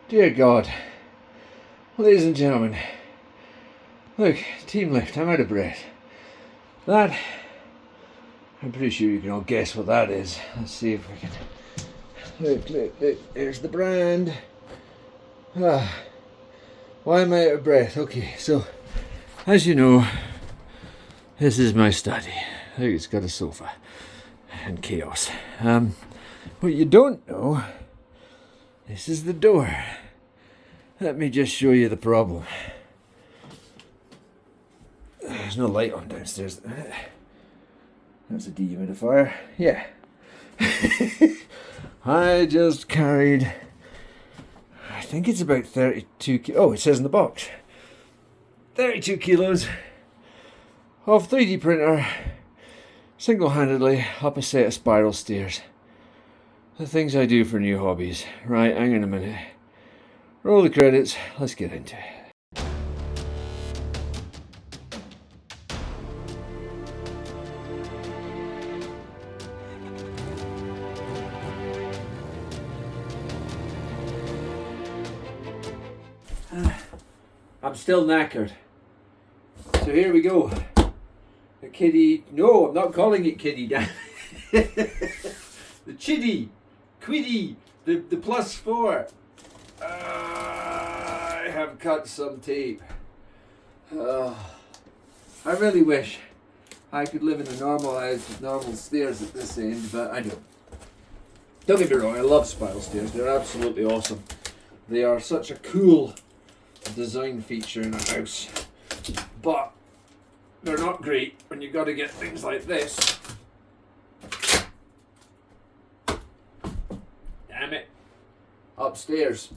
Dear God, ladies and gentlemen, look, team lift, I'm out of breath. That, I'm pretty sure you can all guess what that is. Let's see if we can. Look, there's the brand. Why am I out of breath? Okay, so, as you know, this is my study. Look, it's got a sofa and chaos. What you don't know, this is the door. Let me just show you the problem. There's no light on downstairs. That's a dehumidifier. Yeah. I just carried, I think it's about 32 oh, it says in the box. 32 kilos of 3D printer single-handedly up a set of spiral stairs. The things I do for new hobbies. Right, hang on a minute. Roll the credits, let's get into it. I'm still knackered. So here we go. The kiddie. No, I'm not calling it kiddie, Dan. The chiddy. Quiddy. The +4. I have cut some tape. I really wish I could live in a normal house with normal stairs at this end, but I don't. Don't get me wrong, I love spiral stairs. They're absolutely awesome. They are such a cool design feature in a house, but they're not great when you've got to get things like this. Damn it. Upstairs.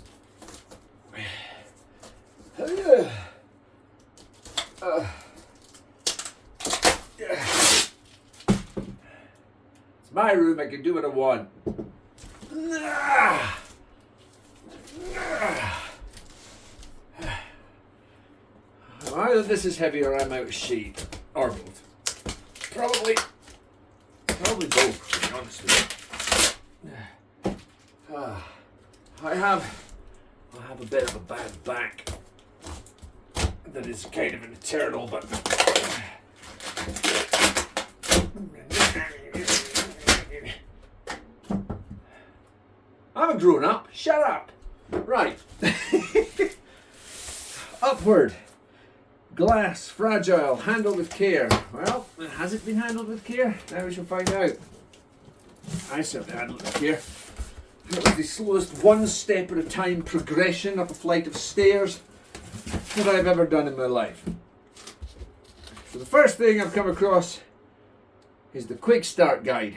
It's my room, I can do what I want. Either this is heavy or I'm out of shape. Or both. Probably both, to be honest with you. I have a bit of a bad back that is kind of an eternal, but I'm a grown up. Shut up. Right. Upward. Glass, fragile, handled with care. Well, has it been handled with care? Now we shall find out. I certainly handled it with care. It was the slowest one step at a time progression up a flight of stairs that I've ever done in my life. So the first thing I've come across is the quick start guide.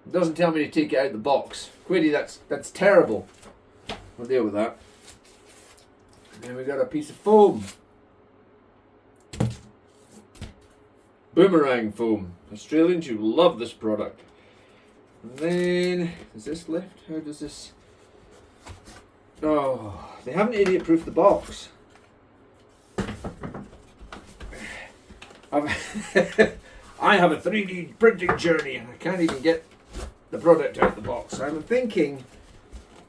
It doesn't tell me to take it out of the box. Quiddy, that's terrible. We'll deal with that. And then we got a piece of foam. Boomerang foam. Australians, you love this product. And then, does this lift? How does this? Oh, they haven't idiot-proofed the box. I have a 3D printing journey and I can't even get the product out of the box. I'm thinking,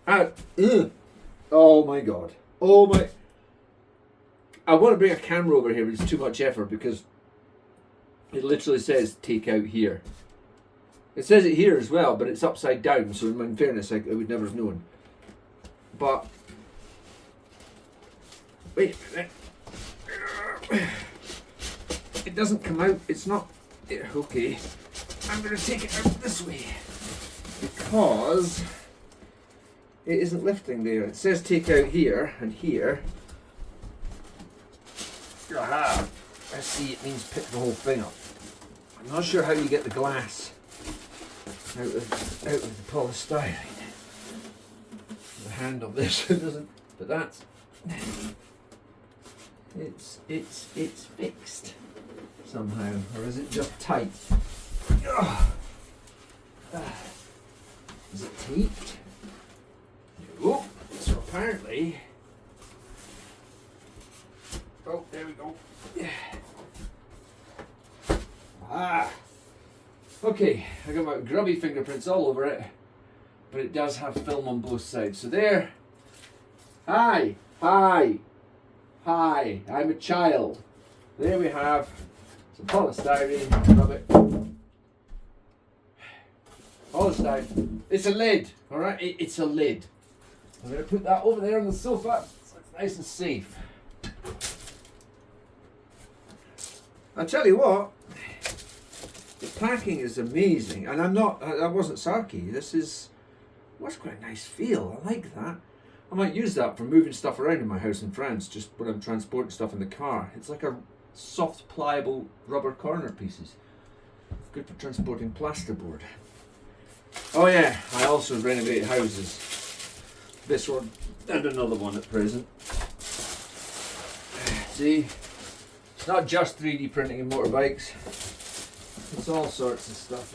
oh my God. Oh my. I want to bring a camera over here, but it's too much effort because it literally says take out here. It says it here as well, but it's upside down, so in fairness, I would never have known. But, wait a minute. It doesn't come out, it's not, okay. I'm going to take it out this way because it isn't lifting there. It says take out here and here. Aha! I see, it means pick the whole thing up. I'm not sure how you get the glass out of the polystyrene. The hand of this doesn't, but that's it's fixed somehow, or is it just tight? Is it taped? No. So apparently. Oh, there we go. Okay, I got my grubby fingerprints all over it, but it does have film on both sides. So there. Hi, I'm a child. There we have some polystyrene, rub it. Polystyrene. It's a lid, all right? It's a lid. I'm going to put that over there on the sofa so it's nice and safe. I'll tell you what, the packing is amazing, and I wasn't sarky. That's quite a nice feel. I like that. I might use that for moving stuff around in my house in France, just when I'm transporting stuff in the car. It's like a soft, pliable rubber corner pieces. Good for transporting plasterboard. Oh yeah, I also renovate houses. This one and another one at present. See, it's not just 3D printing in motorbikes. It's all sorts of stuff.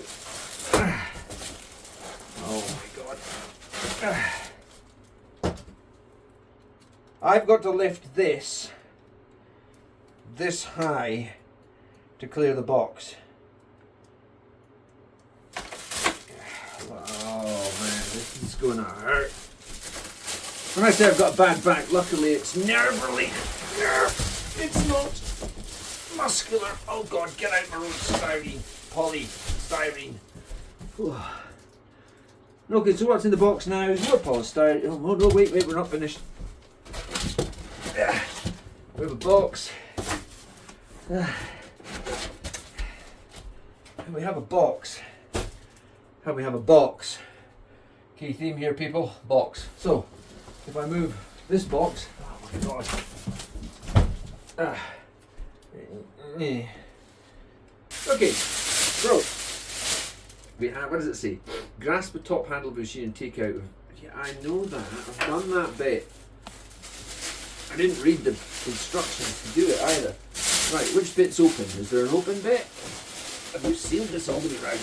Oh my god. I've got to lift this high to clear the box. Oh man, this is going to hurt. When I say I've got a bad back, luckily it's nerve relief. It's not muscular. Oh god, get out my own styrene. Polystyrene. Okay, so what's in the box now is more polystyrene. Oh no, wait, we're not finished. We have a box. And we have a box. And we have a box. Key theme here, people. Box. So, if I move this box, oh my god. Okay, so we have, what does it say? Grasp the top handle of the machine and take out. Yeah, I know that. I've done that bit. I didn't read the instructions to do it either. Right, which bit's open? Is there an open bit? Have you sealed this all the way around?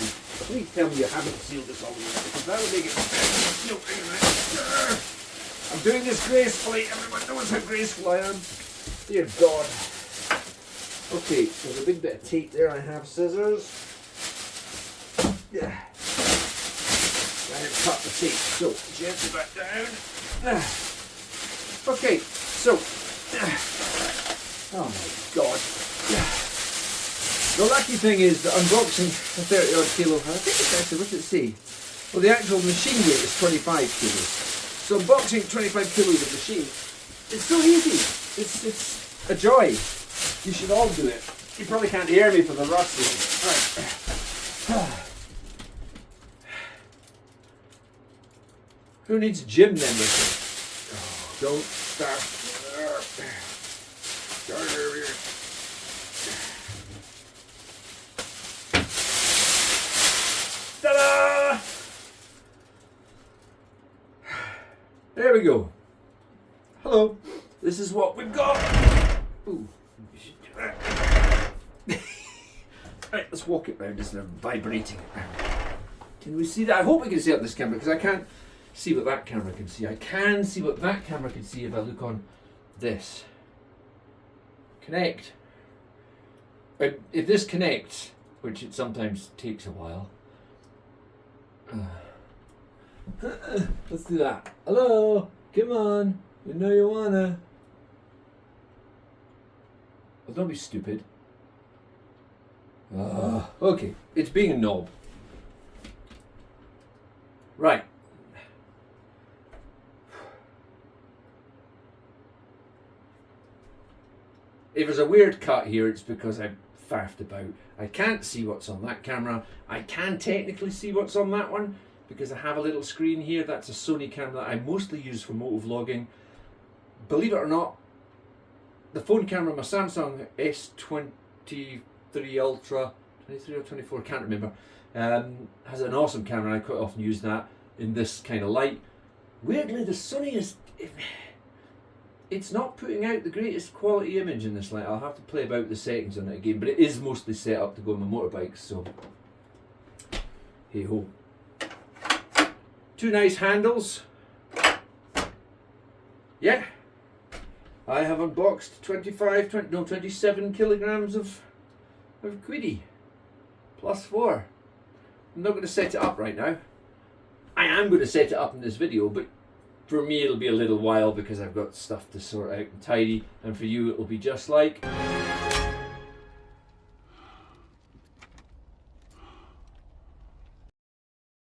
Please tell me you haven't sealed this all the way around, because that would make it. No, I'm doing this gracefully. Everyone knows how graceful I am. Dear God. Okay, there's a big bit of tape there. I have scissors. Yeah. I cut the tape. So, gently back down. Okay, so. Oh my God. The lucky thing is that unboxing a 30 odd kilo, I think it's actually, what does it say? Well, the actual machine weight is 25 kilos. So unboxing 25 kilos of machine, it's so easy. It's a joy. You should all do it. You probably can't hear me for the rustling. Right. Who needs a gym membership? Oh, don't start. Start earlier. Ta-da! There we go. Hello. This is what we've got. Ooh. Right, let's walk it round. It's vibrating. Can we see that? I hope we can see it on this camera, because I can't see what that camera can see. I can see what that camera can see if I look on this. Connect. If this connects, which it sometimes takes a while. Let's do that. Hello, come on. You know you wanna. Well, don't be stupid. Okay, it's being a knob. Right. If there's a weird cut here, it's because I faffed about. I can't see what's on that camera. I can technically see what's on that one because I have a little screen here. That's a Sony camera that I mostly use for motovlogging. Believe it or not, the phone camera, my Samsung S23 Ultra, 23 or 24, can't remember, has an awesome camera. I quite often use that in this kind of light. Weirdly, the Sony is... It's not putting out the greatest quality image in this light. I'll have to play about the settings on it again, but it is mostly set up to go on my motorbikes, so hey ho. Two nice handles. Yeah, I have unboxed 27 kilograms of quiddy plus 4. I'm not going to set it up right now. I am going to set it up in this video, but for me it'll be a little while because I've got stuff to sort out and tidy, and for you it'll be just like